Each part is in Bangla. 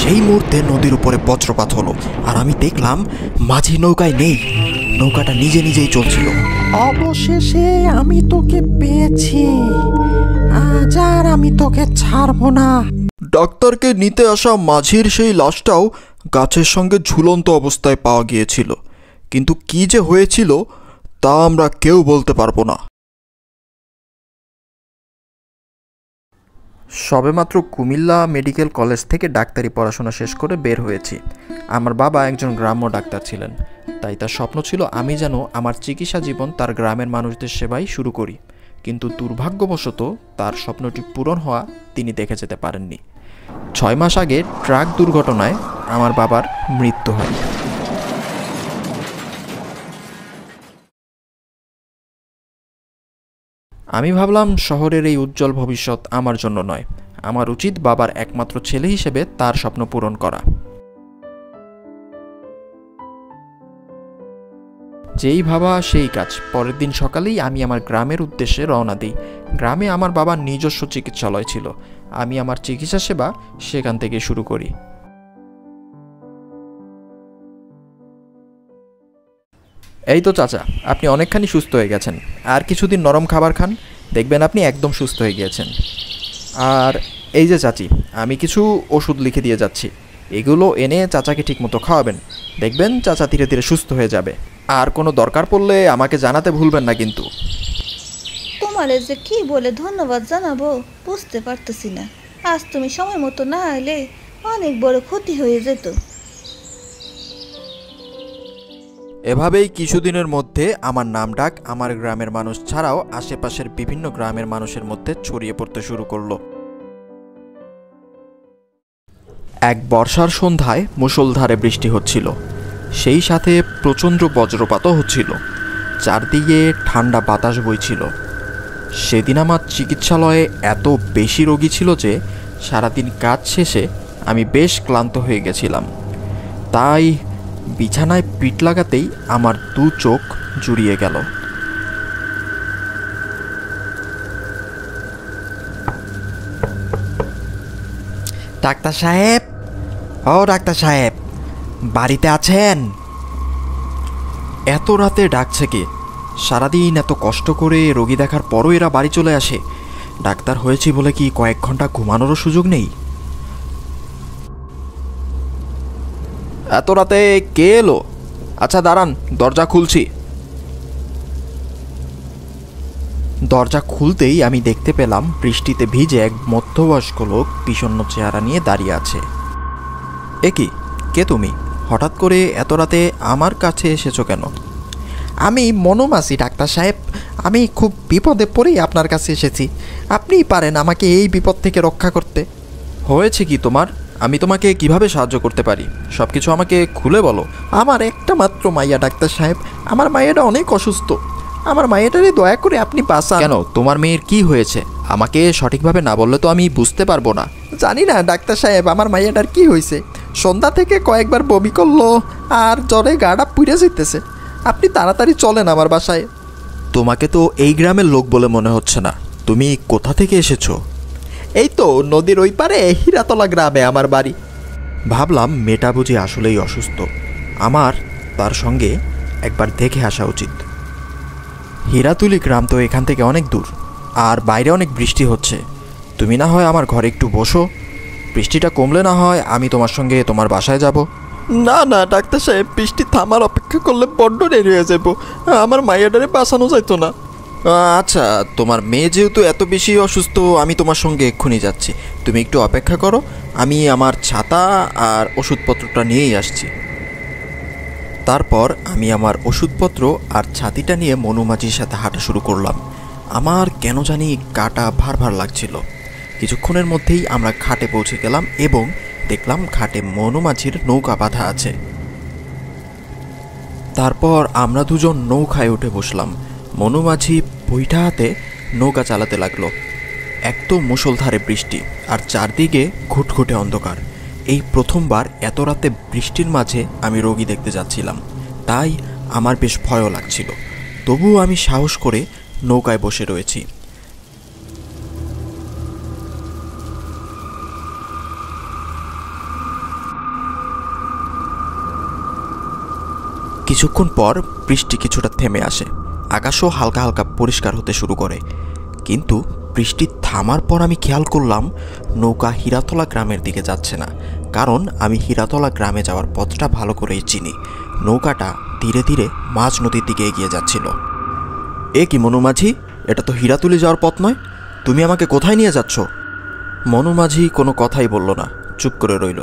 সেই মুহূর্তে নদীর উপরে বজ্রপাত হলো, আর আমি দেখলাম মাঝি নৌকায় নেই, নৌকাটা নিজে নিজেই চলছিল। অবশেষে আমি তোকে পেয়েছি, আজ আর আমি তোকে ছাড়বো না। ডাক্তারকে নিতে আসা মাঝির সেই লাশটাও গাছের সঙ্গে ঝুলন্ত অবস্থায় পাওয়া গিয়েছিল, কিন্তু কি যে হয়েছিল তা আমরা কেউ বলতে পারবো না। সবেমাত্র কুমিল্লা মেডিকেল কলেজ থেকে ডাক্তারি পড়াশোনা শেষ করে বের হয়েছি। আমার বাবা একজন গ্রাম্য ডাক্তার ছিলেন, তাই তার স্বপ্ন ছিল আমি যেন আমার চিকিৎসা জীবন তার গ্রামের মানুষদের সেবাই শুরু করি, কিন্তু দুর্ভাগ্যবশত তার স্বপ্নটি পূরণ হওয়া তিনি দেখে যেতে পারেননি। 6 মাস আগে ট্রাক দুর্ঘটনায় আমার বাবার মৃত্যু হয়। আমি ভাবলাম শহরের এই উজ্জ্বল ভবিষ্যৎ আমার জন্য নয়, আমার উচিত বাবার একমাত্র ছেলে হিসেবে তার স্বপ্ন পূরণ করা। যেই ভাবা সেই কাজ। পরের দিন সকালেই আমি আমার গ্রামের উদ্দেশ্যে রওনা দিই। গ্রামে আমার বাবার নিজস্ব চিকিৎসালয় ছিল, আমি আমার চিকিৎসা সেবা সেখান থেকে শুরু করি। এই তো চাচা, আপনি অনেকখানি সুস্থ হয়ে গেছেন, আর কিছুদিন নরম খাবার খান, দেখবেন আপনি একদম সুস্থ হয়ে গিয়েছেন। আর এই যে চাচি, আমি কিছু ওষুধ লিখে দিয়ে যাচ্ছি, এগুলো এনে চাচাকে ঠিকমতো খাওয়াবেন, দেখবেন চাচা ধীরে ধীরে সুস্থ হয়ে যাবে। আর কোনো দরকার পড়লে আমাকে জানাতে ভুলবেন না কিন্তু। তোমারে যে কি বলে ধন্যবাদ জানাবো বুঝতে পারতেছি না। আজ তুমি সময় মতো না এলে অনেক বড় ক্ষতি হয়ে যেত। এভাবেই কিছুদিনের মধ্যে আমার নাম ডাক আমার গ্রামের মানুষ ছাড়াও আশেপাশের বিভিন্ন গ্রামের মানুষের মধ্যে ছড়িয়ে পড়তে শুরু করলো। এক বর্ষার সন্ধ্যায় মুষলধারে বৃষ্টি হচ্ছিল, সেই সাথে প্রচণ্ড বজ্রপাতও হচ্ছিল, চারদিকে ঠান্ডা বাতাস বইছিল। সেদিন আমার চিকিৎসালয়ে এত বেশি রোগী ছিল যে সারাদিন কাজ শেষে আমি বেশ ক্লান্ত হয়ে গেছিলাম, তাই বিছানায় পিঠ লাগাতেই আমার 2 চোখ জুড়িয়ে গেল। ডাক্তার সাহেব, ও ডাক্তার সাহেব, বাড়িতে আছেন? এত রাতে ডাকছে কে? সারাদিন এত কষ্ট করে রোগী দেখার পরও এরা বাড়ি চলে আসে। ডাক্তার হয়েছি বলে কি কয়েক ঘন্টা ঘুমানোরও সুযোগ নেই? এত রাতে কে এলো? আচ্ছা দাঁড়ান, দরজা খুলছি। দরজা খুলতেই আমি দেখতে পেলাম বৃষ্টিতে ভিজে এক মধ্যবয়স্ক লোক বিষণ্ণ চেহারা নিয়ে দাঁড়িয়ে আছে। এ কি, কে তুমি? হঠাৎ করে এত রাতে আমার কাছে এসেছো কেন? আমি মনোমাসি ডাক্তার সাহেব, আমি খুব বিপদে পড়েই আপনার কাছে এসেছি। আপনিই পারেন আমাকে এই বিপদ থেকে রক্ষা করতে। হয়েছে কি তোমার? আমি তোমাকে কিভাবে সাহায্য করতে পারি সব কিছু আমাকে খুলে বলো। আমার একটা মাত্র মাইয়া ডাক্তার সাহেব, আমার মাইয়াটা অনেক অসুস্থ, আমার মাইয়াটারে দয়া করে আপনি বাঁচান। কেন, তোমার মেয়ের কি হয়েছে? আমাকে সঠিকভাবে না বললে তো আমি বুঝতে পারবো না। জানি না ডাক্তার সাহেব, আমার মাইয়াটার কি হয়েছে, সন্ধ্যা থেকে কয়েকবার বমি করলো আর জ্বরে গাটা পুড়ে যেতেছে। আপনি তাড়াতাড়ি চলেন আমার বাসায়। তোমাকে তো এই গ্রামের লোক বলে মনে হচ্ছে না, তুমি কোথা থেকে এসেছো? এই তো নদীর ওই পারে হীরাতলা গ্রামে আমার বাড়ি। ভাবলাম মেয়েটা বুঝি আসলেই অসুস্থ, আমার তার সঙ্গে একবার দেখে আসা উচিত। হীরাতুলি গ্রাম তো এখান থেকে অনেক দূর, আর বাইরে অনেক বৃষ্টি হচ্ছে। তুমি না হয় আমার ঘরে একটু বসো, বৃষ্টিটা কমলে না হয় আমি তোমার সঙ্গে তোমার বাসায় যাব। না না ডাক্তার সাহেব, বৃষ্টি থামার অপেক্ষা করলে বড্ড দেরি হয়ে যাব, আমার মাইয়াটারে বাঁচানো যাইতো না। আচ্ছা, তোমার মেয়ে যেহেতু এত বেশি অসুস্থ, আমি তোমার সঙ্গে এক্ষুনি যাচ্ছি, তুমি একটু অপেক্ষা করো, আমি আমার ছাতা আর ওষুধপত্রটা নিয়েই আসছি। তারপর আমি আমার ওষুধপত্র আর ছাতিটা নিয়ে মনুমাঝির সাথে হাঁটা শুরু করলাম। আমার কেন জানি গাটা ভার ভার লাগছিল। কিছুক্ষণের মধ্যেই আমরা ঘাটে পৌঁছে গেলাম এবং দেখলাম ঘাটে মনুমাঝির নৌকা বাঁধা আছে। তারপর আমরা দুজন নৌকায় উঠে বসলাম। মনুমাঝি বৈঠা হাতে নৌকা চালাতে লাগলো। এক তো মুষলধারে বৃষ্টি আর চারদিকে ঘুটঘুটে অন্ধকার। এই প্রথমবার এত রাতে বৃষ্টির মাঝে আমি রোগী দেখতে যাচ্ছিলাম, তাই আমার বেশ ভয়ও লাগছিল। তবুও আমি সাহস করে নৌকায় বসে রয়েছি। কিছুক্ষণ পর বৃষ্টি কিছুটা থেমে আসে, আকাশও হালকা হালকা পরিষ্কার হতে শুরু করে। কিন্তু বৃষ্টি থামার পর আমি খেয়াল করলাম নৌকা হীরাতলা গ্রামের দিকে যাচ্ছে না, কারণ আমি হীরাতলা গ্রামে যাওয়ার পথটা ভালো করেই চিনি। নৌকাটা ধীরে ধীরে মাঝ নদীর দিকে এগিয়ে যাচ্ছিল। এ কি মনু মাঝি, এটা তো হীরাতুলি যাওয়ার পথ নয়, তুমি আমাকে কোথায় নিয়ে যাচ্ছ? মনু মাঝি কোনো কথাই বলল না, চুপ করে রইল।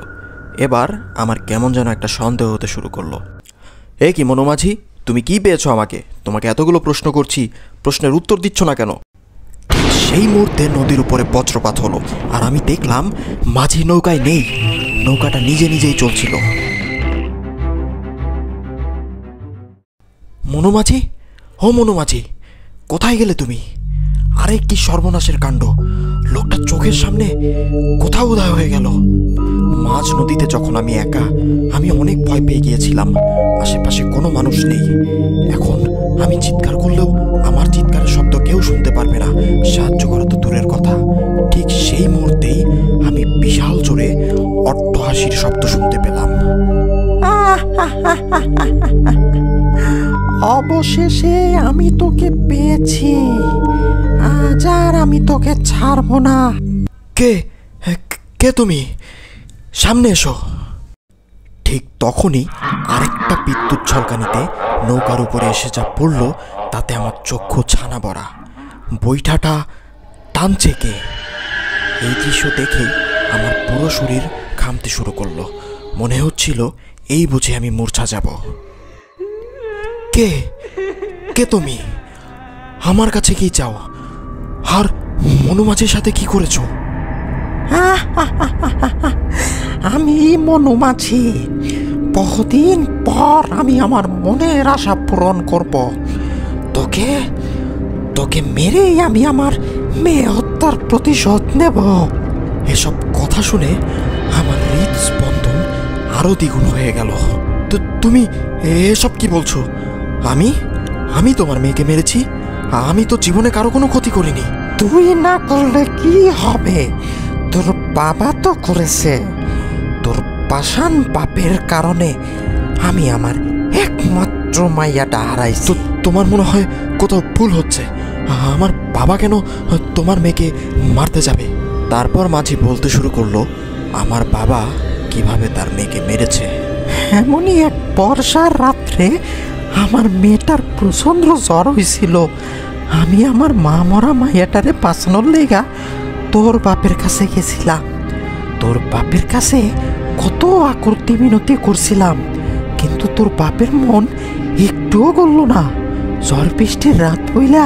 এবার আমার কেমন যেন একটা সন্দেহ হতে শুরু করলো। এ কি মনু মাঝি, তুমি কি পেয়েছো আমাকে? তোমাকে এতগুলো প্রশ্ন করছি, প্রশ্নের উত্তর দিচ্ছ না কেন? সেই মুহূর্তে নদীর উপরে বজ্রপাত হলো, আর আমি দেখলাম মাঝি নৌকায় নেই, নৌকাটা নিজে নিজেই চলছিল। মনু মাঝি, ও মনু মাঝি, কোথায় গেলে তুমি? আরে কি সর্বনাশের কাণ্ড, লোকটা চোখের সামনে কোথাও উদয় হয়ে গেল। মাঝ নদীতে যখন আমি একা, আমি অনেক ভয় পেয়ে গিয়েছিলাম। আশেপাশে কোনো মানুষ নেই। এখন আমি চিৎকার করলেও আমার চিৎকারের শব্দ কেউ শুনতে পারবে না, সাহায্য করা তো দূরের কথা। ঠিক সেই মুহূর্তেই আমি বিশাল জোরে অট্টহাসির শব্দ শুনতে পেলাম। অবশেষে আমি তোকে পেয়েছি, আজ আর আমি তোকে ছাড়বো না। কে কে তুমি? সামনে এসো। ঠিক তখনই আরেকটা বিদ্যুৎ ঝলকানিতে নৌকার উপরে এসে যা পড়ল, তাতে আমার চক্ষু ছানা ভরা। বৈঠাটা টানছে কে? এই দৃশ্য দেখে আমার পুরো শরীর ঘামতে শুরু করলো। মনে হচ্ছিল এই বুঝে আমি মূর্ছা যাব। কে কে তুমি? আমার কাছে কি চাও? আর মনু মাঝির সাথে কি করেছো? আমি মনু মাঝি, বহুদিন পর আমি আমার মনের আশা পূরণ করব। তোকে তোকে মেরেই আমি আমার মেয়ে হত্যার প্রতিশোধ নেব। এসব কথা শুনে আমার হৃদস্পন্দন আরো দ্বিগুণ হয়ে গেল। তো তুমি এসব কি বলছো? আমি তোমার মেয়েকে মেরেছি? আমি তো জীবনে কারো কোনো ক্ষতি করিনি। তুই না করলে কি হবে? তোর বাবা তো করেছে। তোর পাষাণ পাপের কারণে আমি আমার একমাত্র মাইয়াটা হারাইছি। তো তোমার মনে হয় কোথাও ভুল হচ্ছে। আমার বাবা কেন তোমার মেয়েকে মারতে যাবে? তারপর মাঝি বলতে শুরু করলো আমার বাবা কিভাবে তার মেয়েকে মেরেছে। এমনই এক বর্ষার রাত্রে আমার মেয়েটার প্রচন্ড জ্বর হয়েছিল। আমি আমার মা মরা মাইয়াটারে বাঁচানোর লেগা তোর বাপের কাছে গেছিলাম। তোর বাপের কাছে কত আকুতি মিনতি করছিলাম, কিন্তু তোর বাপের মন একটুও গলল না। ঝড় বৃষ্টির রাত বইলা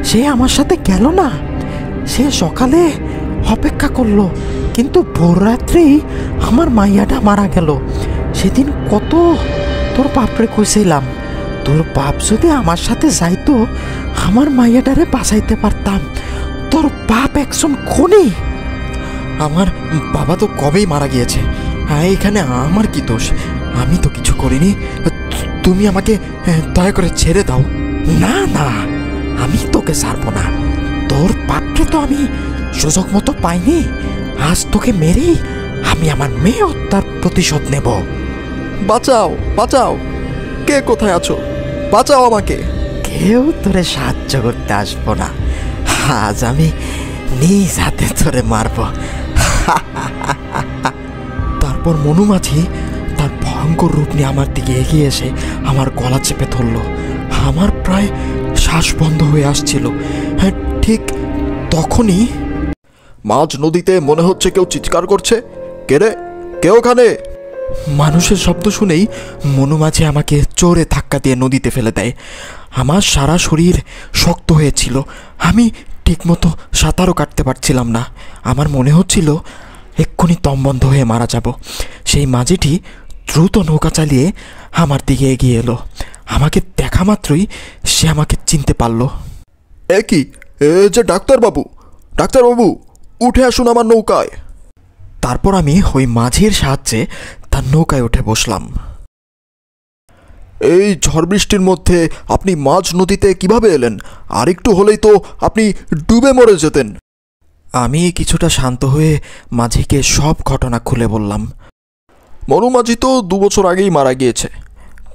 সে আমার সাথে গেল না। সে সকালে অপেক্ষা করলো, কিন্তু ভোর রাত্রেই আমার মাইয়াটা মারা গেল। সেদিন কত তোর বাপরে কইছিলাম, তোর বাপ যদি আমার সাথে যাইতো আমার মাইয়াটারে বাঁচাইতে পারতাম। তোর বাপ একজন খুনি। আমার বাবা তো কবেই মারা গিয়েছে। এখানে আমার কি দোষ? আমি তো কিছু করিনি। তুমি আমাকে দয়া করে ছেড়ে দাও। না না, আমি তোকে ছাড়বো না। তোর বাপকে তো আমি সুযোগ মতো পাইনি। আজ তোকে মেরেই আমি আমার মেয়ে হত্যার প্রতিশোধ নেব। বাঁচাও, বাঁচাও, কে কোথায় আছো? বাঁচাও আমাকে। কেউ তোরে সাহায্য করতে আসবো না। আজ আমি নিজ হাতে তোরে মারব। তারপর মনু মাঝি তার ভয়ঙ্কর রূপ নিয়ে আমার দিকে এগিয়ে এসে আমার গলা চেপে ধরল। আমার প্রায় শ্বাস বন্ধ হয়ে আসছিল। হ্যাঁ, ঠিক তখনই মাঝ নদীতে মনে হচ্ছে কেউ চিৎকার করছে। কে রে? কে ওখানে? মানুষের শব্দ শুনেই মনু মাঝি আমাকে জোরে ধাক্কা দিয়ে নদীতে ফেলে দেয়। আমার সারা শরীর শক্ত হয়েছিল। আমি ঠিকমতো সাঁতারও কাটতে পারছিলাম না। আমার মনে হচ্ছিল এক্ষুনি দম বন্ধ হয়ে মারা যাব। সেই মাঝিটি দ্রুত নৌকা চালিয়ে আমার দিকে এগিয়ে এলো। আমাকে দেখা মাত্রই সে আমাকে চিনতে পারল। এ কি, এ যে ডাক্তারবাবু! ডাক্তারবাবু, উঠে আসুন আমার নৌকায়। তারপর আমি ওই মাঝির সাহায্যে তার নৌকায় উঠে বসলাম। এই ঝড় বৃষ্টির মধ্যে আপনি মাঝ নদীতে কিভাবে এলেন? আর একটু হলেই তো আপনি ডুবে মরে যেতেন। আমি কিছুটা শান্ত হয়ে মাঝিকে সব ঘটনা খুলে বললাম। মনু মাঝি তো 2 বছর আগেই মারা গিয়েছে।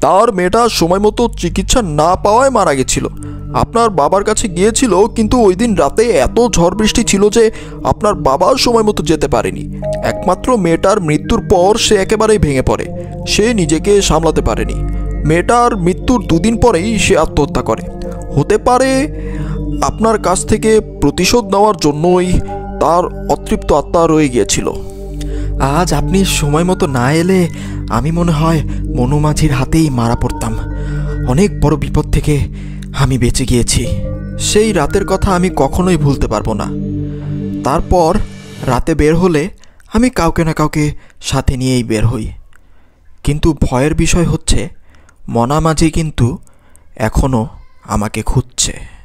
তার মেয়েটা সময় মতো চিকিৎসা না পাওয়ায় মারা গেছিল। আপনার বাবার কাছে গিয়েছিল, কিন্তু ওই দিন রাতে এত ঝড় বৃষ্টি ছিল যে আপনার বাবা সময় মতো যেতে পারেনি। একমাত্র মেয়েটার মৃত্যুর পর সে একেবারেই ভেঙে পড়ে। সে নিজেকে সামলাতে পারেনি। মেয়েটার মৃত্যুর দুদিন পরেই সে আত্মহত্যা করে। হতে পারে আপনার কাছ থেকে প্রতিশোধ নেওয়ার জন্যই তার অতৃপ্ত আত্মা রয়ে গিয়েছিল। আজ আপনি সময় মতো না এলে আমি মনে হয় মনু মাঝির হাতেই মারা পড়তাম। অনেক বড় বিপদ থেকে আমি বেঁচে গিয়েছি। সেই রাতের কথা আমি কখনোই ভুলতে পারবো না। তারপর রাতে বের হলে আমি কাউকে না কাউকে সাথে নিয়েই বের হই। কিন্তু ভয়ের বিষয় হচ্ছে মনা মাঝি কিন্তু এখনও আমাকে খুঁজছে।